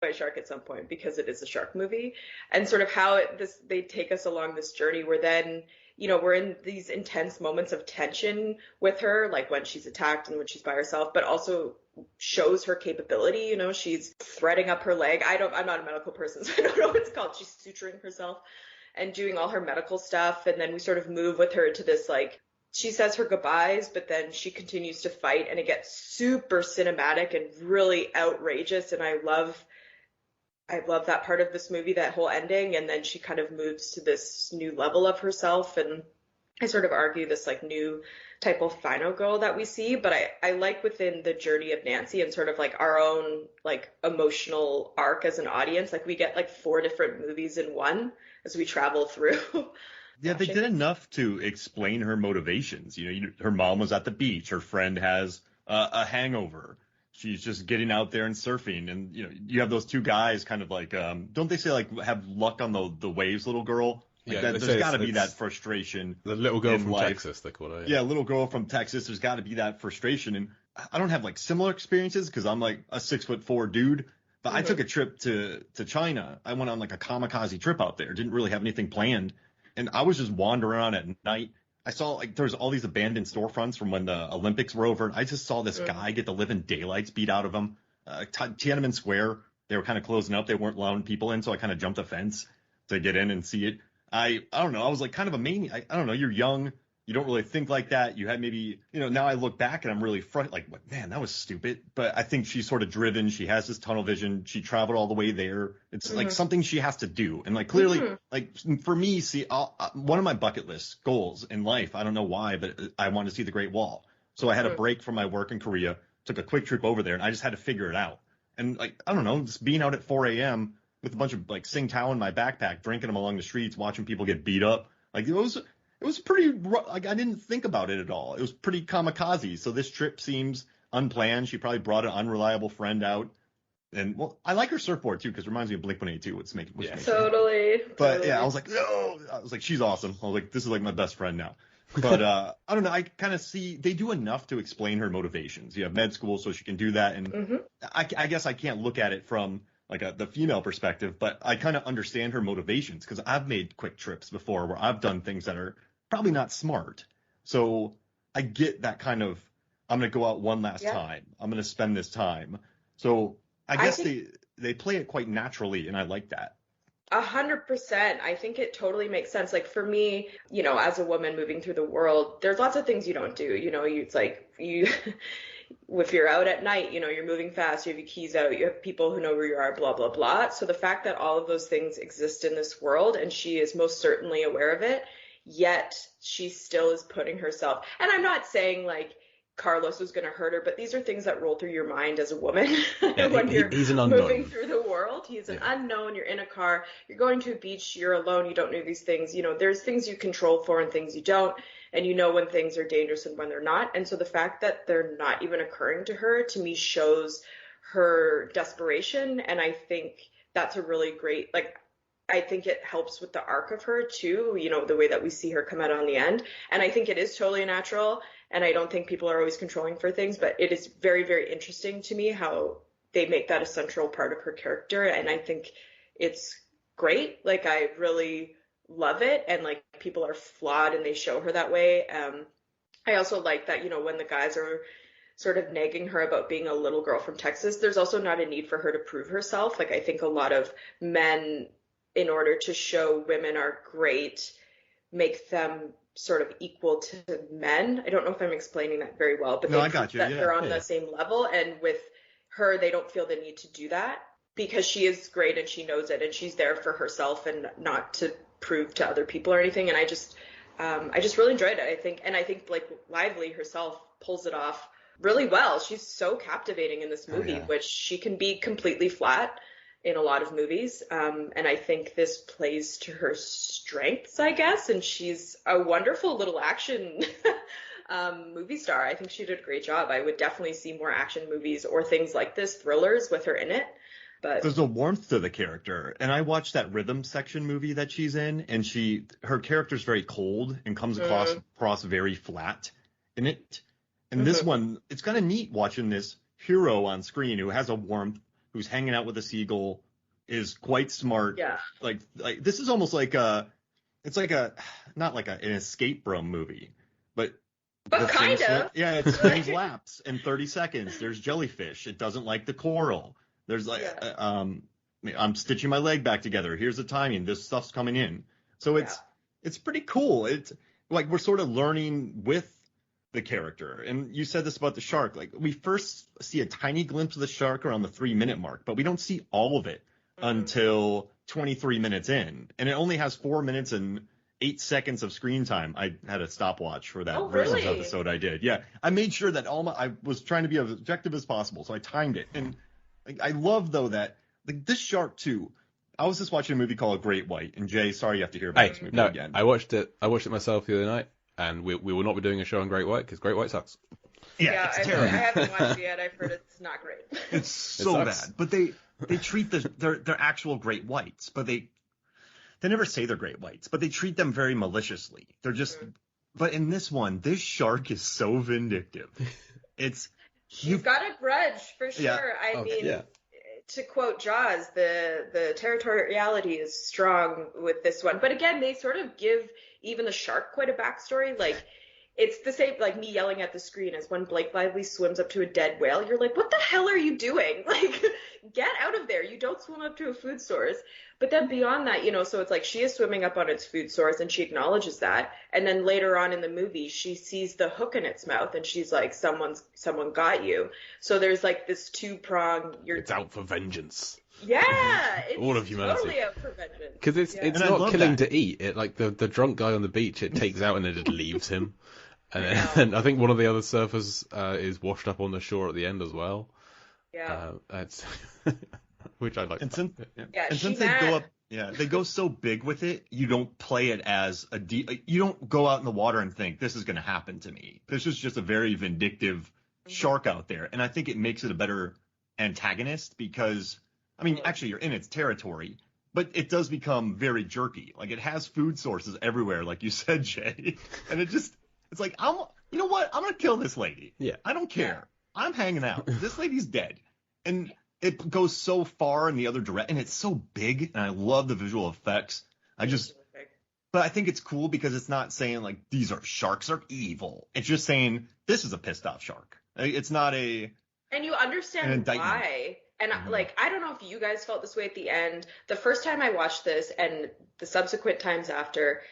by a shark at some point because it is a shark movie, and sort of how they take us along this journey where then we're in these intense moments of tension with her, like when she's attacked and when she's by herself, but also shows her capability. She's threading up her leg. I'm not a medical person, so I don't know what it's called. She's suturing herself and doing all her medical stuff, and then we sort of move with her to this, like, she says her goodbyes, but then she continues to fight, and it gets super cinematic and really outrageous, and I love that part of this movie, that whole ending, and then she kind of moves to this new level of herself, and I sort of argue this like new type of final girl that we see, but I like within the journey of Nancy and sort of like our own like emotional arc as an audience, like we get like 4 different movies in one as we travel through. Yeah, they did enough to explain her motivations. Her mom was at the beach, her friend has a hangover. She's just getting out there and surfing, and you have those 2 guys kind of like don't they say like have luck on the waves, little girl? Like yeah, there's got to be that frustration. The little girl from life. Texas, they call her. Yeah, little girl from Texas. There's got to be that frustration, and I don't have like similar experiences because I'm like a 6'4" dude. But I took a trip to China. I went on like a kamikaze trip out there. Didn't really have anything planned, and I was just wandering around at night. I saw like there was all these abandoned storefronts from when the Olympics were over. And I just saw this guy get the living daylights beat out of him. Tiananmen Square, they were kind of closing up. They weren't allowing people in, so I kind of jumped a fence to get in and see it. I don't know. I was like kind of a maniac. I don't know. You're young. You don't really think like that. You had maybe, now I look back and I'm really like, man, that was stupid. But I think she's sort of driven. She has this tunnel vision. She traveled all the way there. It's like something she has to do. And like clearly, like for me, see, one of my bucket list goals in life, I don't know why, but I wanted to see the Great Wall. So I had a break from my work in Korea, took a quick trip over there, and I just had to figure it out. And like, I don't know, just being out at 4 a.m. with a bunch of like Tsingtao in my backpack, drinking them along the streets, watching people get beat up. Like it was pretty, like I didn't think about it at all. It was pretty kamikaze. So this trip seems unplanned. She probably brought an unreliable friend out. And well, I like her surfboard too, because it reminds me of Blink-182, which makes Totally. But yeah, I was like, no, she's awesome. I was like, this is like my best friend now. But I don't know. I kind of see they do enough to explain her motivations. You have med school, so she can do that. And I guess I can't look at it from like the female perspective, but I kind of understand her motivations because I've made quick trips before where I've done things that are probably not smart. So I get that kind of, I'm going to go out one last time. I'm going to spend this time. So I guess they play it quite naturally, and I like that. 100%. I think it totally makes sense. Like for me, as a woman moving through the world, there's lots of things you don't do. It's like if you're out at night, you're moving fast, you have your keys out, you have people who know where you are, blah, blah, blah. So the fact that all of those things exist in this world, and she is most certainly aware of it, yet she still is putting herself, and I'm not saying like Carlos was going to hurt her, but these are things that roll through your mind as a woman when he's an you're unknown. moving through the world. He's an unknown. You're in a car. You're going to a beach. You're alone. You don't know these things. There's things you control for and things you don't. And when things are dangerous and when they're not. And so the fact that they're not even occurring to her, to me, shows her desperation. And I think that's a really great, I think it helps with the arc of her too, the way that we see her come out on the end. And I think it is totally natural. And I don't think people are always controlling for things, but it is very, very interesting to me how they make that a central part of her character. And I think it's great. Like, I really love it. And like, people are flawed and they show her that way. I also like that, when the guys are sort of nagging her about being a little girl from Texas, there's also not a need for her to prove herself. Like, I think a lot of men, in order to show women are great, make them sort of equal to men. I don't know if I'm explaining that very well, but no, I got you. That they're on the same level. And with her, they don't feel the need to do that because she is great and she knows it and she's there for herself and not to prove to other people or anything. And I just really enjoyed it. I think like Lively herself pulls it off really well. She's so captivating in this movie, which she can be completely flat in a lot of movies. And I think this plays to her strengths, I guess. And she's a wonderful little action movie star. I think she did a great job. I would definitely see more action movies or things like this, thrillers with her in it. But there's a warmth to the character. And I watched that Rhythm Section movie that she's in, and her character's very cold and comes across very flat in it. And this one, it's kind of neat watching this hero on screen who has a warmth, who's hanging out with a seagull is quite smart. Yeah. Like this is almost like it's like not like an escape room movie, but kind of. Yeah, it's things lapse in 30 seconds. There's jellyfish. It doesn't like the coral. There's like I'm stitching my leg back together. Here's the timing. This stuff's coming in. So it's pretty cool. It's like we're sort of learning with the character. And you said this about the shark. Like we first see a tiny glimpse of the shark around the 3-minute mark, but we don't see all of it until 23 minutes in. And it only has 4 minutes and 8 seconds of screen time. I had a stopwatch for that Versus episode I did. Yeah. I made sure that I was trying to be as objective as possible. So I timed it. And I love though that like this shark too. I was just watching a movie called Great White, and Jay, sorry you have to hear about this movie again. I watched it myself the other night, and we will not be doing a show on Great White because Great White sucks. Yeah, it's terrible. I haven't watched it yet. I've heard it's not great. It's so bad. But they treat their actual great whites, but they never say they're great whites, but they treat them very maliciously. They're just but in this one, this shark is so vindictive. She's got a grudge for sure. Yeah. To quote Jaws, the territoriality is strong with this one. But again, they sort of give even the shark quite a backstory. Like, it's the same, like me yelling at the screen as when Blake Lively swims up to a dead whale. You're like, what the hell are you doing? Like, get out of there. You don't swim up to a food source. But then beyond that, so it's like she is swimming up on its food source and she acknowledges that. And then later on in the movie, she sees the hook in its mouth and she's like, someone got you. So there's like this two-pronged... It's out for vengeance. Yeah, it's all of humanity. Totally out for vengeance. Because it's not killing to eat. It like the drunk guy on the beach, it takes out and then it leaves him. And I think one of the other surfers is washed up on the shore at the end as well. Yeah. Which I like. And since they go so big with it, you don't play it as you don't go out in the water and think this is going to happen to me. This is just a very vindictive shark out there, and I think it makes it a better antagonist because actually you're in its territory, but it does become very jerky. Like it has food sources everywhere, like you said, Jay, and it's like you know what? I'm gonna kill this lady. Yeah. I don't care. Yeah. I'm hanging out. This lady's dead, and it goes so far in the other direction, and it's so big, and I love the visual effects. But I think it's cool because it's not saying like sharks are evil. It's just saying this is a pissed off shark. It's not and you understand why. And I don't know if you guys felt this way at the end. The first time I watched this and the subsequent times after,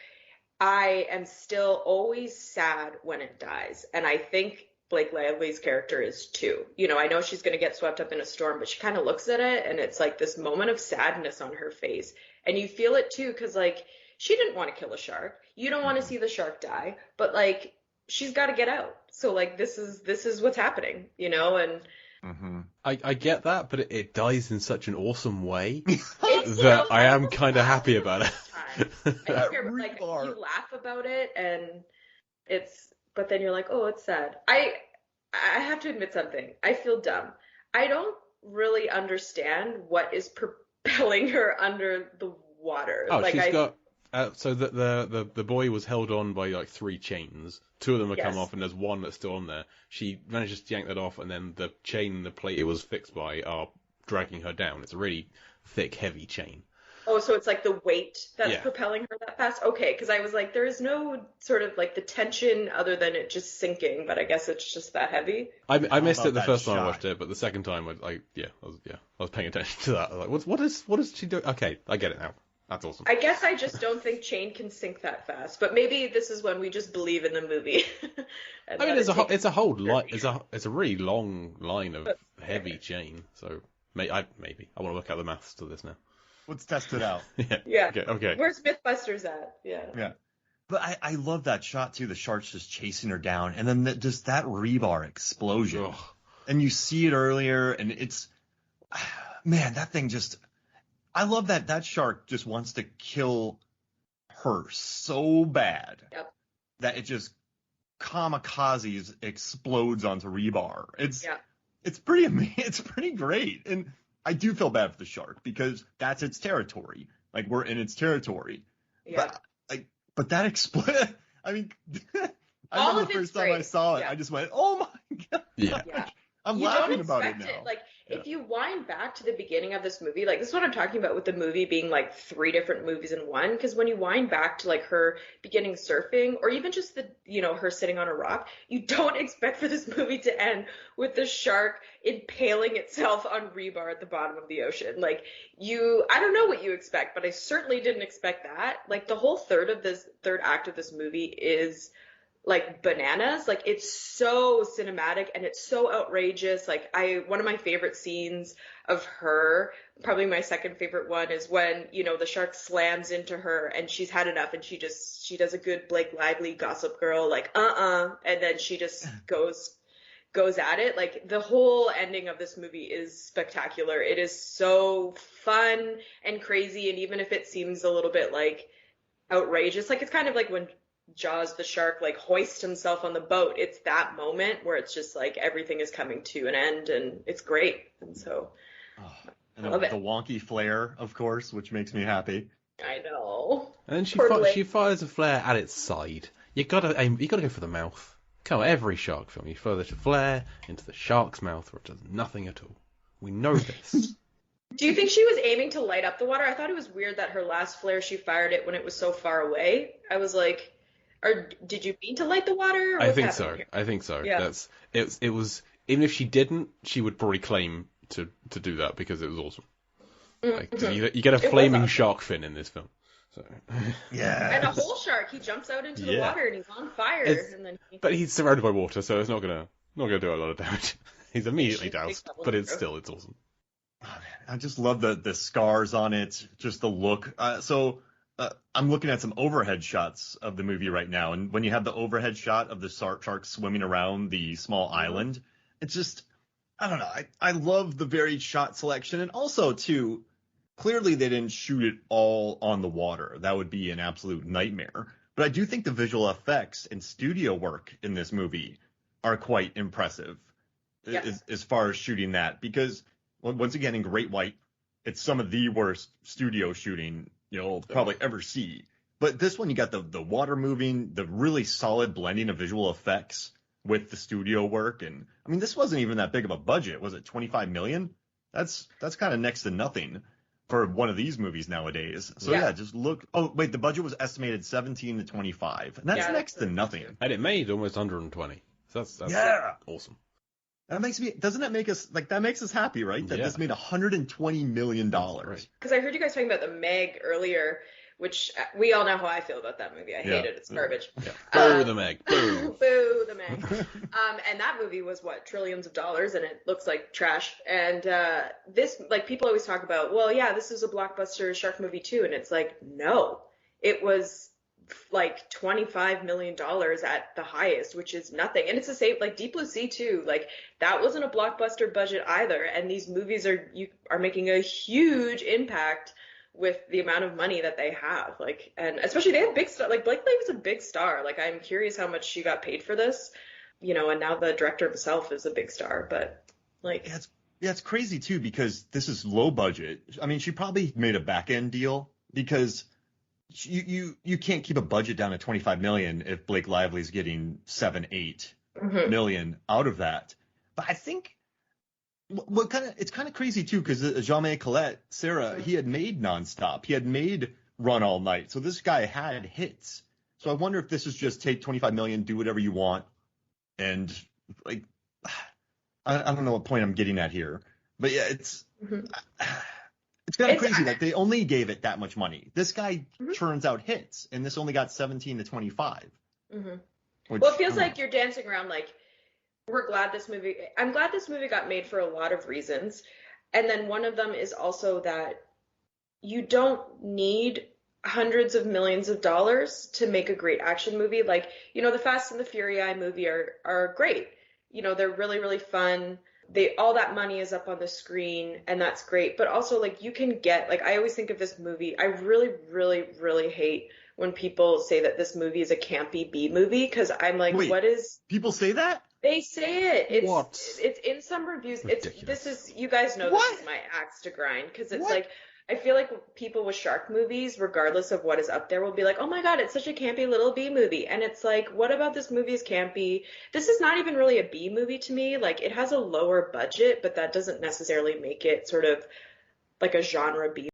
I am still always sad when it dies. And I think Blake Lively's character is too. I know she's going to get swept up in a storm, but she kind of looks at it and it's like this moment of sadness on her face. And you feel it too because like she didn't want to kill a shark. You don't want to see the shark die, but like she's got to get out. So like this is what's happening, and I get that, but it dies in such an awesome way that I am kind of happy about it. You laugh about it and but then you're like, oh, it's sad. I have to admit something. I feel dumb. I don't really understand what is propelling her under the water. Oh, she's got. So the boy was held on by like 3 chains. 2 of them have come off, and there's one that's still on there. She manages to yank that off, and then the chain and the plate it was fixed by are dragging her down. It's a really thick, heavy chain. Oh, so it's like the weight that's propelling her that fast? Okay, because I was like, there is no sort of like the tension other than it just sinking, but I guess it's just that heavy. I missed it the first time I watched it, but the second time I was paying attention to that. I was like, what is she doing? Okay, I get it now. That's awesome. I guess I just don't think chain can sink that fast, but maybe this is when we just believe in the movie. It's a really long line of heavy chain, so maybe I want to look at the maths to this now. Let's test it out. Yeah. Okay. Where's Mythbusters at? Yeah. Yeah. But I love that shot too. The shark's just chasing her down, and then just that rebar explosion. Ugh. And you see it earlier, and it's, man, that thing just. I love that shark just wants to kill her so bad that it just kamikazes explodes onto rebar. It's pretty amazing. It's pretty great, and I do feel bad for the shark because that's its territory. Like we're in its territory. Yeah. But that explode. I mean, I remember the first time I saw it, I just went, "Oh my god!" Yeah. I'm laughing about it now. if you wind back to the beginning of this movie, like this is what I'm talking about with the movie being like 3 different movies in one, because when you wind back to like her beginning surfing, or even just the, her sitting on a rock, you don't expect for this movie to end with the shark impaling itself on rebar at the bottom of the ocean. Like I don't know what you expect, but I certainly didn't expect that. Like the whole third act of this movie is like bananas. Like it's so cinematic and it's so outrageous. Like one of my favorite scenes of her, probably my second favorite one, is when, the shark slams into her and she's had enough and she does a good Blake Lively Gossip Girl, like, and then she just goes at it. Like the whole ending of this movie is spectacular. It is so fun and crazy. And even if it seems a little bit like outrageous, like it's kind of like when Jaws the shark like hoists himself on the boat, it's that moment where it's just like everything is coming to an end and it's great. And so and the wonky flare, of course, which makes me happy. I know. And then she fires a flare at its side. You gotta go for the mouth. Come on, every shark film, you fire the flare into the shark's mouth where it does nothing at all. We know this. Do you think she was aiming to light up the water? I thought it was weird that her last flare, she fired it when it was so far away. I was like, or did you mean to light the water? I think so. Yeah. It was, even if she didn't, she would probably claim to do that because it was awesome. Like, you get a flaming shark fin in this film. So. Yeah. And a whole shark. He jumps out into the water and he's on fire. But he's surrounded by water, so it's not gonna do a lot of damage. He's immediately doused, but it's awesome. Oh, man, I just love the scars on it, just the look. I'm looking at some overhead shots of the movie right now, and when you have the overhead shot of the shark swimming around the small island, it's just, I don't know. I love the varied shot selection, and also too, clearly they didn't shoot it all on the water. That would be an absolute nightmare. But I do think the visual effects and studio work in this movie are quite impressive as far as shooting that, because once again in Great White, it's some of the worst studio shooting you'll probably ever see. But this one, you got the water moving, the really solid blending of visual effects with the studio work. And I mean, this wasn't even that big of a budget. Was it 25 million? That's kind of next to nothing for one of these movies nowadays. So just look. Oh, wait, the budget was estimated 17 to 25. And that's next to nothing. And it made almost 120. So that's awesome. That makes us happy, right? That this made $120 million. Because I heard you guys talking about the Meg earlier, which we all know how I feel about that movie. I hate it. It's garbage. Yeah. Boo the Meg. Boo. Boo the Meg. And that movie was trillions of dollars, and it looks like trash. And this, like, people always talk about, well, yeah, this is a blockbuster shark movie too, and it's like, no, it was like $25 million at the highest, which is nothing. And it's the same, like Deep Blue Sea too. Like that wasn't a blockbuster budget either. And these movies are making a huge impact with the amount of money that they have. Like, and especially they have big star. Like Blake Lively's a big star. Like I'm curious how much she got paid for this, and now the director himself is a big star. But like, it's crazy too, because this is low budget. I mean, she probably made a back end deal, because you can't keep a budget down at 25 million if Blake Lively's getting 7-8 million out of that. But I think it's kind of crazy too, because Jaume Collet, Sarah, he had made Nonstop, he had made Run All Night, so this guy had hits. So I wonder if this is just take 25 million, do whatever you want, and like I don't know what point I'm getting at here, but yeah, it's. It's kind of crazy. Like they only gave it that much money. This guy churns out hits, and this only got 17 to 25. Well, it feels like you're dancing around. Like I'm glad this movie got made for a lot of reasons, and then one of them is also that you don't need hundreds of millions of dollars to make a great action movie. Like the Fast and the Furious movie are great. They're really, really fun. All that money is up on the screen, and that's great. But also, like, you can get, like, I always think of this movie, I really, really, really hate when people say that this movie is a campy B movie, because I'm like, wait, what is... People say that? They say it. What? It's in some reviews. Ridiculous. You guys know What? this is my axe to grind because it's What? like I feel like people with shark movies, regardless of what is up there, will be like, "Oh my God, it's such a campy little B movie," and it's like, what about this movie is campy? This is not even really a B movie to me. Like it has a lower budget, but that doesn't necessarily make it sort of like a genre B